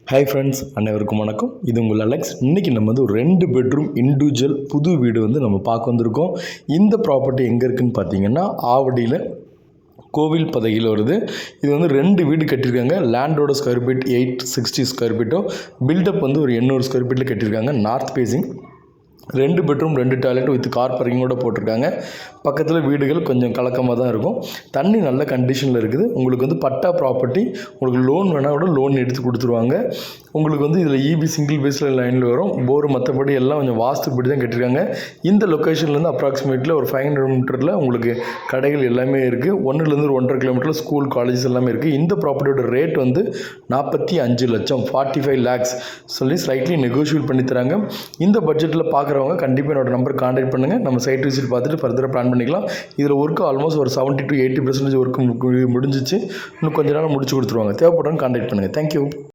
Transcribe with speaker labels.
Speaker 1: Hi friends, அனைவருக்கும் வணக்கம். இது உங்கள் அலெக்ஸ். இன்றைக்கி நம்ம வந்து ஒரு 2 பெட்ரூம் இண்டிவிஜுவல் புது வீடு வந்து நம்ம பார்க்க வந்திருக்கோம். இந்த ப்ராப்பர்ட்டி எங்கே இருக்குதுன்னு பார்த்தீங்கன்னா ஆவடியில் கோவில் பதவியில் வருது. இது வந்து 2 வீடு கட்டியிருக்காங்க. லேண்டோட ஸ்கொயர் ஃபீட் 860 ஸ்கொயர் ஃபீட்டும், பில்டப் வந்து ஒரு 800 ஸ்கொயர் ஃபீட்டில் கட்டியிருக்காங்க. North facing, 2 bedroom 2 toilet with car பார்க்கிங்கோட போட்டிருக்காங்க. பக்கத்தில் வீடுகள் கொஞ்சம் கலக்கமாக தான் இருக்கும். தண்ணி நல்ல கண்டிஷனில் இருக்குது. உங்களுக்கு வந்து பட்டா ப்ராப்பர்ட்டி. உங்களுக்கு லோன் வேணால் கூட லோன் எடுத்து கொடுத்துருவாங்க. உங்களுக்கு வந்து இதில் இபி சிங்கிள் பேஸில் லைனில் வரும். போர் மற்றபடி எல்லாம் கொஞ்சம் வாஸ்துப்படி தான் கட்டியிருக்காங்க. இந்த லொக்கேஷன்லேருந்து அப்ராக்சிமேட்லி ஒரு 500 மீட்டரில் உங்களுக்கு கடைகள் எல்லாமே இருக்குது. 1லேருந்து 1.5 கிலோமீட்டரில் ஸ்கூல் காலேஜஸ் எல்லாமே இருக்குது. இந்த ப்ராப்பர்ட்டியோட ரேட் வந்து 45 லட்சம், 45 lakhs சொல்லி ஸ்லைட்லி நெகோஷியேட் பண்ணி தராங்க. இந்த பட்ஜெட்டில் பார்க்குறவங்க கண்டிப்பாக என்னோட நம்பர் கான்டாக்ட் பண்ணுங்கள். நம்ம சைட் விசிட் பார்த்துட்டு ஃபர்தராக பிளான் பண்ணிக்கலாம். இதில் ஒர்க்கு ஆல்மோஸ்ட் ஒரு 70 to 80% ஒர்க்கு முடிஞ்சிச்சு. இன்னும் கொஞ்ச நாள் முடிச்சு கொடுத்துருவாங்க. தேவைப்படுறவங்க கான்டாக்ட் பண்ணுங்கள். தேங்க்யூ.